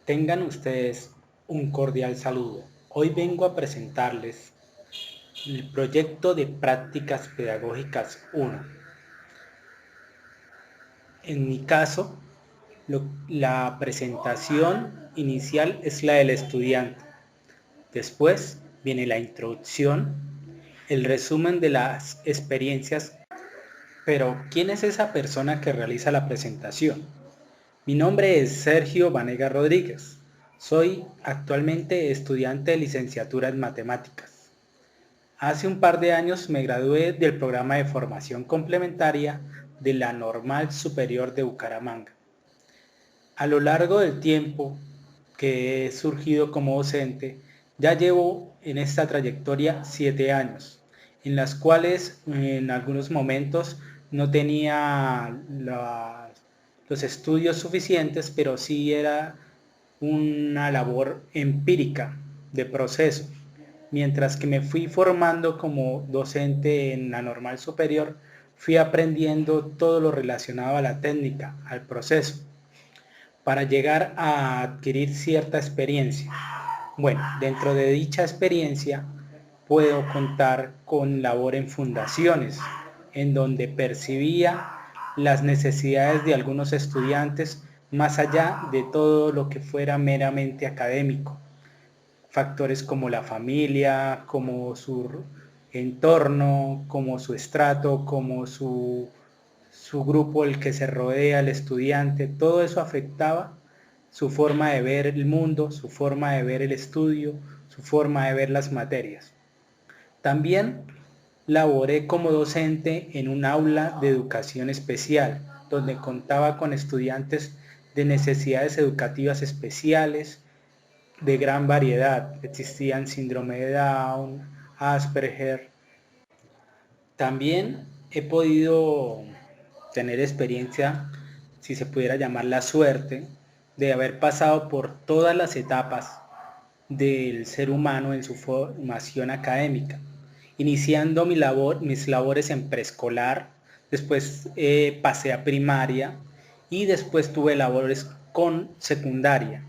Tengan ustedes un cordial saludo. Hoy vengo a presentarles el proyecto de prácticas pedagógicas 1. En mi caso, la presentación inicial es la del estudiante. Después viene la introducción, el resumen de las experiencias. Pero, ¿quién es esa persona que realiza la presentación? Mi nombre es Sergio Vanega Rodríguez. Soy actualmente estudiante de licenciatura en matemáticas. Hace un par de años me gradué del programa de formación complementaria de la Normal Superior de Bucaramanga. A lo largo del tiempo que he surgido como docente, ya llevo en esta trayectoria 7 años, en las cuales en algunos momentos no tenía los estudios suficientes, pero sí era una labor empírica de proceso. Mientras que me fui formando como docente en la Normal Superior, fui aprendiendo todo lo relacionado a la técnica, al proceso, para llegar a adquirir cierta experiencia. Bueno, dentro de dicha experiencia puedo contar con labor en fundaciones, en donde percibía las necesidades de algunos estudiantes más allá de todo lo que fuera meramente académico. Factores como la familia, como su entorno, como su estrato, como su grupo, el que se rodea, el estudiante, todo eso afectaba su forma de ver el mundo, su forma de ver el estudio, su forma de ver las materias. También laboré como docente en un aula de educación especial, donde contaba con estudiantes de necesidades educativas especiales de gran variedad. Existían síndrome de Down, Asperger. También he podido tener experiencia, si se pudiera llamar la suerte, de haber pasado por todas las etapas del ser humano en su formación académica, iniciando mis labores en preescolar, después pasé a primaria y después tuve labores con secundaria.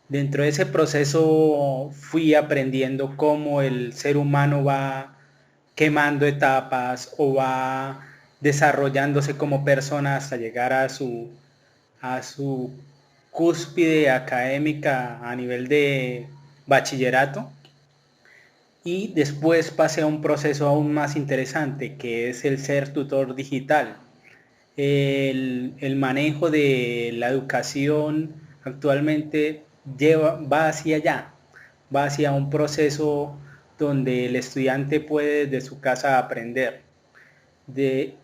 Dentro de ese proceso fui aprendiendo cómo el ser humano va quemando etapas o va desarrollándose como persona hasta llegar a su cúspide académica a nivel de bachillerato. Y después pasé a un proceso aún más interesante, que es el ser tutor digital. El manejo de la educación actualmente va hacia allá, va hacia un proceso donde el estudiante puede desde su casa aprender.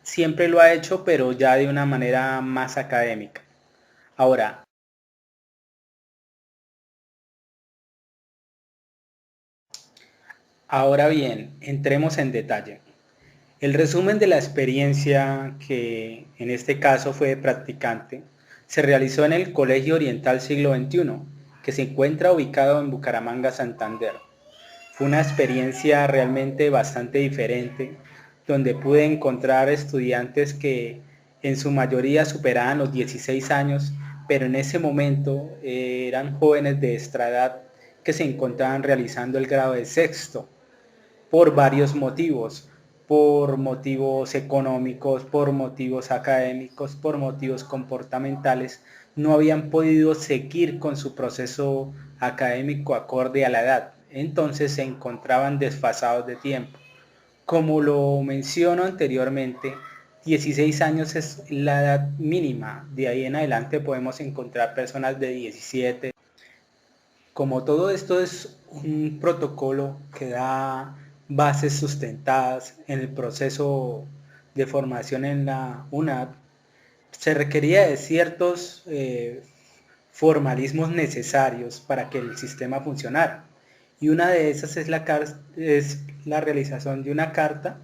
Siempre lo ha hecho, pero ya de una manera más académica. Ahora, ahora bien, entremos en detalle. El resumen de la experiencia, que en este caso fue de practicante, se realizó en el Colegio Oriental Siglo XXI, que se encuentra ubicado en Bucaramanga, Santander. Fue una experiencia realmente bastante diferente, donde pude encontrar estudiantes que en su mayoría superaban los 16 años, pero en ese momento eran jóvenes de nuestra edad que se encontraban realizando el grado de sexto por varios motivos, por motivos económicos, por motivos académicos, por motivos comportamentales, no habían podido seguir con su proceso académico acorde a la edad, entonces se encontraban desfasados de tiempo. Como lo menciono anteriormente, 16 años es la edad mínima, de ahí en adelante podemos encontrar personas de 17. Como todo esto es un protocolo que da bases sustentadas en el proceso de formación en la UNAP, se requería de ciertos formalismos necesarios para que el sistema funcionara. Y una de esas es la realización de una carta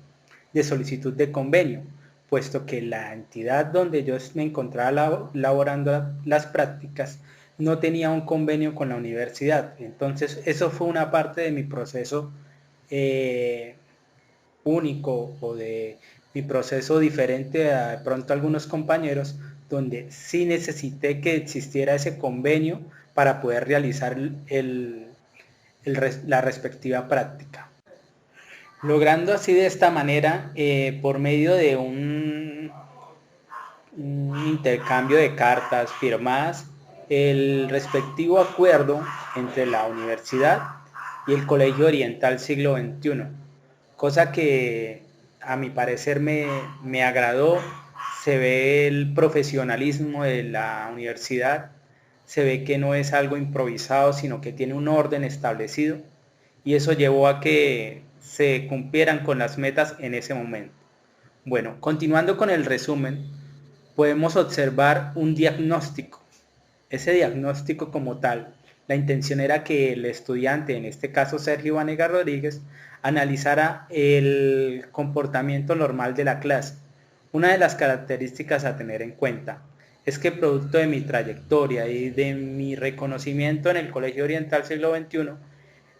de solicitud de convenio, puesto que la entidad donde yo me encontraba laborando las prácticas no tenía un convenio con la universidad. Entonces eso fue una parte de mi proceso eh, único, o de mi proceso diferente a de pronto algunos compañeros, donde sí necesité que existiera ese convenio para poder realizar la respectiva práctica. Logrando así de esta manera, por medio de un intercambio de cartas firmadas, el respectivo acuerdo entre la universidad y el Colegio Oriental Siglo XXI, cosa que a mi parecer me agradó. Se ve el profesionalismo de la universidad, se ve que no es algo improvisado, sino que tiene un orden establecido, y eso llevó a que se cumplieran con las metas en ese momento. Bueno, continuando con el resumen, podemos observar un diagnóstico. Ese diagnóstico como tal, la intención era que el estudiante, en este caso Sergio Vanegas Rodríguez, analizara el comportamiento normal de la clase. Una de las características a tener en cuenta es que producto de mi trayectoria y de mi reconocimiento en el Colegio Oriental Siglo XXI,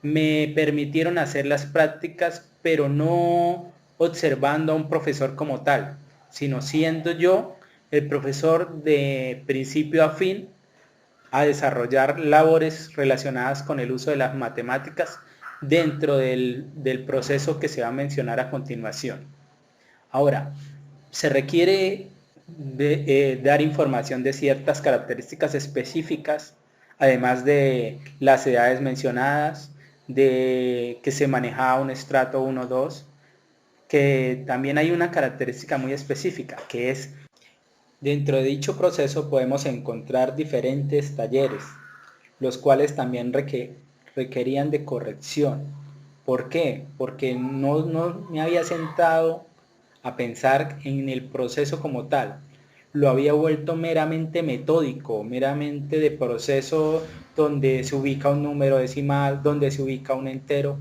me permitieron hacer las prácticas, pero no observando a un profesor como tal, sino siendo yo el profesor de principio a fin a desarrollar labores relacionadas con el uso de las matemáticas dentro del proceso que se va a mencionar a continuación. Ahora, se requiere dar información de ciertas características específicas, además de las edades mencionadas, de que se manejaba un estrato 1-2, que también hay una característica muy específica, que es dentro de dicho proceso podemos encontrar diferentes talleres, los cuales también requerían de corrección. ¿Por qué? Porque no me había sentado a pensar en el proceso como tal. Lo había vuelto meramente metódico, meramente de proceso donde se ubica un número decimal, donde se ubica un entero,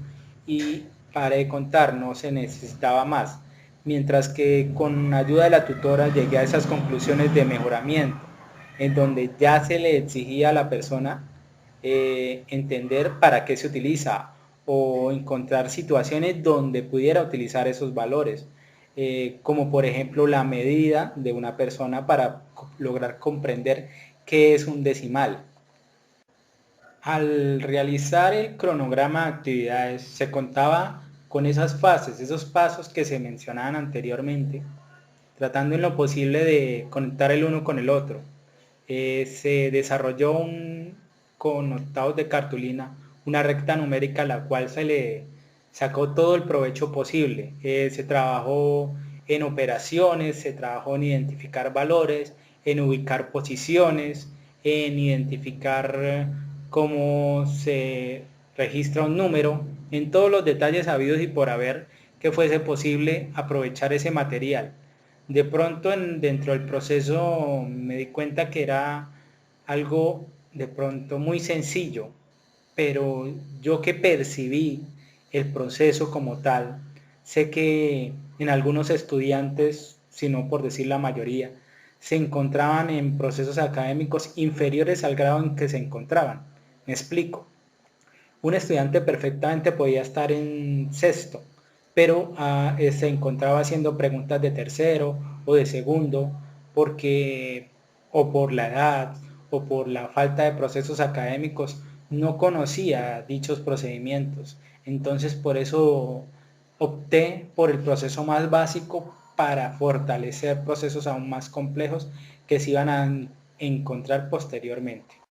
y para de contar, no se necesitaba más. Mientras que con ayuda de la tutora llegué a esas conclusiones de mejoramiento, en donde ya se le exigía a la persona entender para qué se utiliza o encontrar situaciones donde pudiera utilizar esos valores, como por ejemplo la medida de una persona para lograr comprender qué es un decimal. Al realizar el cronograma de actividades se contaba con esas fases, esos pasos que se mencionaban anteriormente, tratando en lo posible de conectar el uno con el otro. Se desarrolló con octavos de cartulina una recta numérica a la cual se le sacó todo el provecho posible. Se trabajó en operaciones, se trabajó en identificar valores, en ubicar posiciones, en identificar cómo se registra un número, en todos los detalles habidos y por haber que fuese posible aprovechar ese material. De pronto dentro del proceso me di cuenta que era algo de pronto muy sencillo, pero yo que percibí el proceso como tal, sé que en algunos estudiantes, si no por decir la mayoría, se encontraban en procesos académicos inferiores al grado en que se encontraban. Me explico. Un estudiante perfectamente podía estar en sexto, pero se encontraba haciendo preguntas de tercero o de segundo, porque o por la edad o por la falta de procesos académicos no conocía dichos procedimientos. Entonces por eso opté por el proceso más básico para fortalecer procesos aún más complejos que se iban a encontrar posteriormente.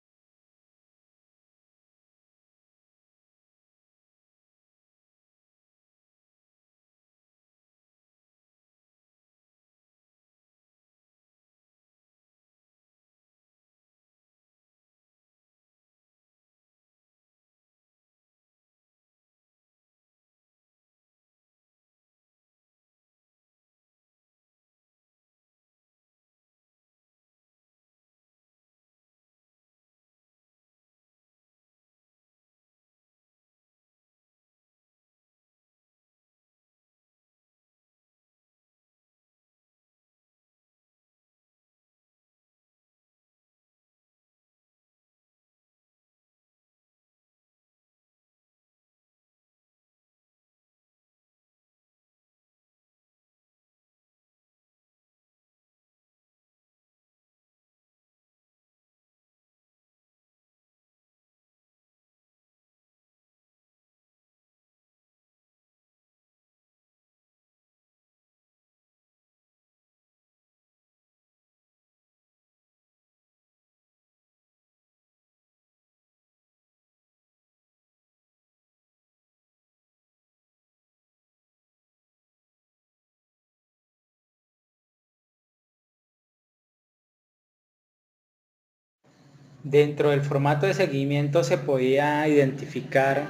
Dentro del formato de seguimiento se podía identificar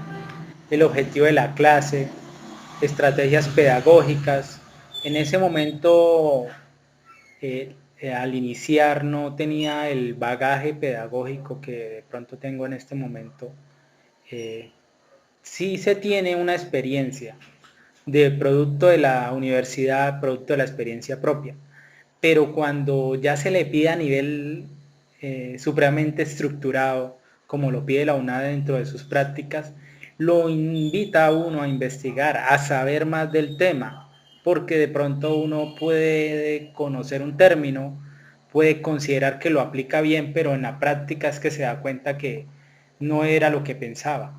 el objetivo de la clase, estrategias pedagógicas. En ese momento, al iniciar, no tenía el bagaje pedagógico que de pronto tengo en este momento. Eh, sí se tiene una experiencia de producto de la universidad, producto de la experiencia propia, pero cuando ya se le pide a nivel supremamente estructurado, como lo pide la UNAD dentro de sus prácticas, lo invita a uno a investigar, a saber más del tema, porque de pronto uno puede conocer un término, puede considerar que lo aplica bien, pero en la práctica es que se da cuenta que no era lo que pensaba.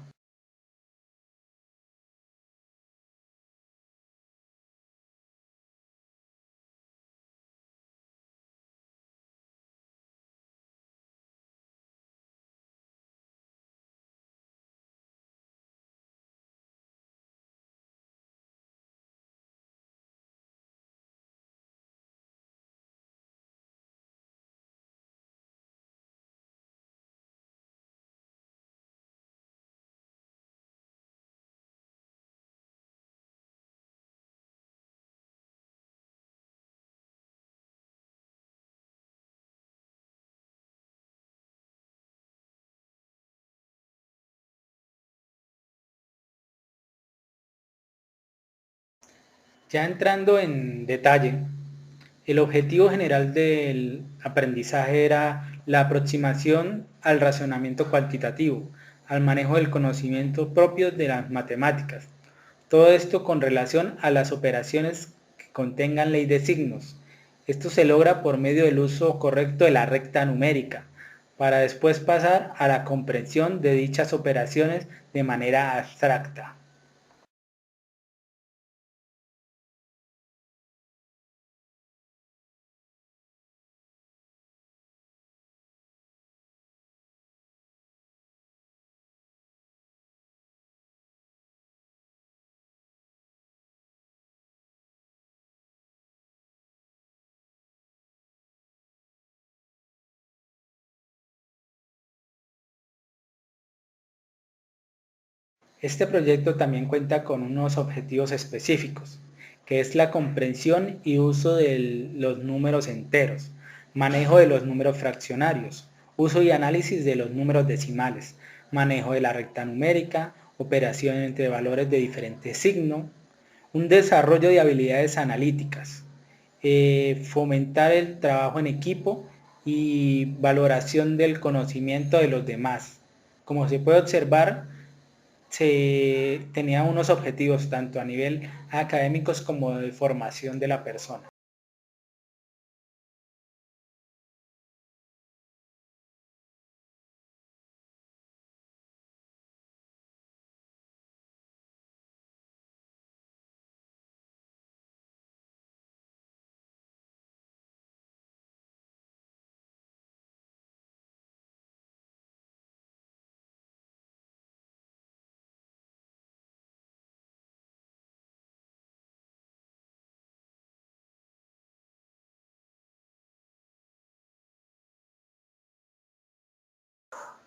Ya entrando en detalle, el objetivo general del aprendizaje era la aproximación al razonamiento cuantitativo, al manejo del conocimiento propio de las matemáticas. Todo esto con relación a las operaciones que contengan ley de signos. Esto se logra por medio del uso correcto de la recta numérica, para después pasar a la comprensión de dichas operaciones de manera abstracta. Este proyecto también cuenta con unos objetivos específicos, que es la comprensión y uso de los números enteros, manejo de los números fraccionarios, uso y análisis de los números decimales, manejo de la recta numérica, operación entre valores de diferente signo, un desarrollo de habilidades analíticas, fomentar el trabajo en equipo y valoración del conocimiento de los demás. Como se puede observar, se tenía unos objetivos tanto a nivel académicos como de formación de la persona.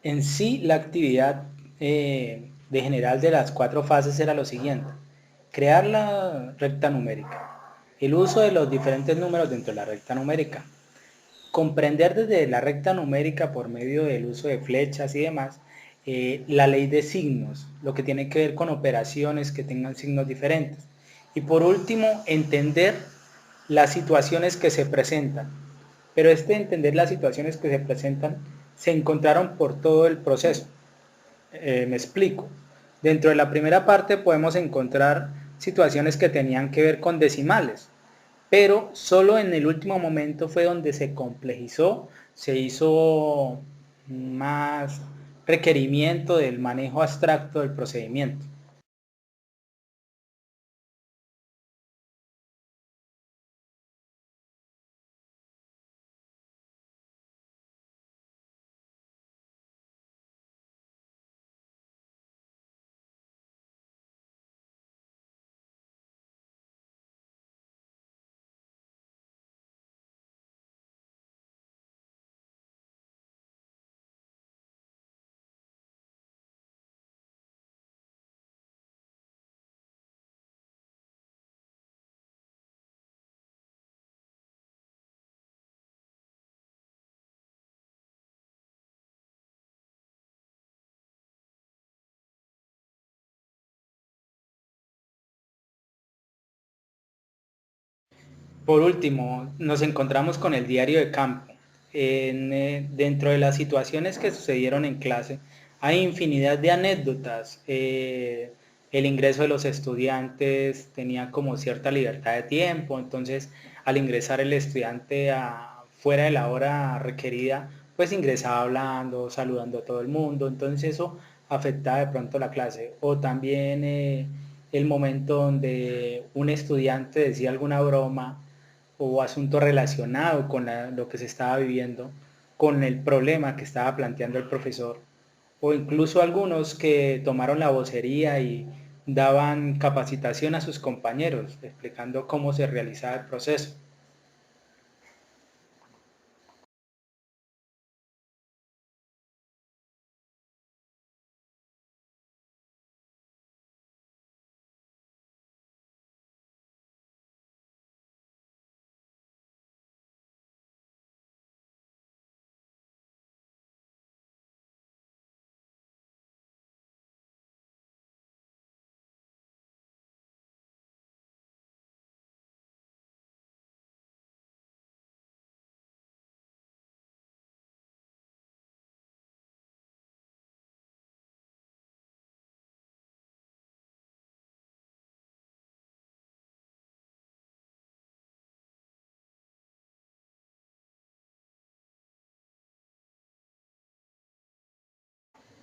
En sí, la actividad de general de las cuatro fases era lo siguiente: crear la recta numérica, el uso de los diferentes números dentro de la recta numérica, comprender desde la recta numérica por medio del uso de flechas y demás, la ley de signos, lo que tiene que ver con operaciones que tengan signos diferentes. Y por último, entender las situaciones que se presentan. Pero entender las situaciones que se presentan se encontraron por todo el proceso. Me explico. Dentro de la primera parte podemos encontrar situaciones que tenían que ver con decimales, pero solo en el último momento fue donde se complejizó, se hizo más requerimiento del manejo abstracto del procedimiento. Por último, nos encontramos con el diario de campo. Dentro de las situaciones que sucedieron en clase, hay infinidad de anécdotas. El ingreso de los estudiantes tenía como cierta libertad de tiempo, entonces al ingresar el estudiante fuera de la hora requerida, pues ingresaba hablando, saludando a todo el mundo, entonces eso afectaba de pronto la clase. O también el momento donde un estudiante decía alguna broma o asunto relacionado con lo que se estaba viviendo, con el problema que estaba planteando el profesor, o incluso algunos que tomaron la vocería y daban capacitación a sus compañeros, explicando cómo se realizaba el proceso.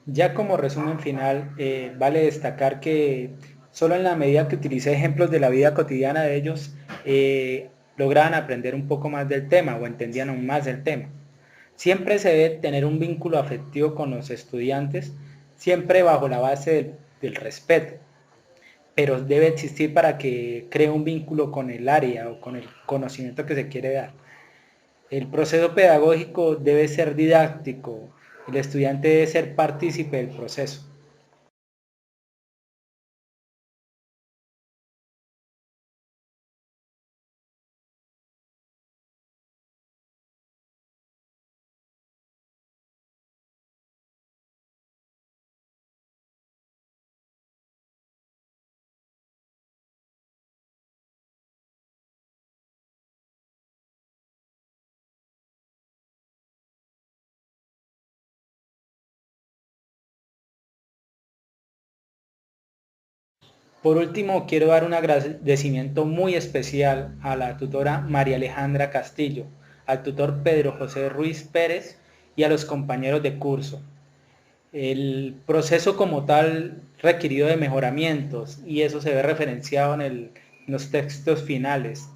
Ya como resumen final, vale destacar que solo en la medida que utilicé ejemplos de la vida cotidiana de ellos, lograban aprender un poco más del tema o entendían aún más del tema. Siempre se debe tener un vínculo afectivo con los estudiantes, siempre bajo la base del respeto, pero debe existir para que cree un vínculo con el área o con el conocimiento que se quiere dar. El proceso pedagógico debe ser didáctico, el estudiante debe ser partícipe del proceso. Por último, quiero dar un agradecimiento muy especial a la tutora María Alejandra Castillo, al tutor Pedro José Ruiz Pérez y a los compañeros de curso. El proceso como tal requirió de mejoramientos y eso se ve referenciado en los textos finales.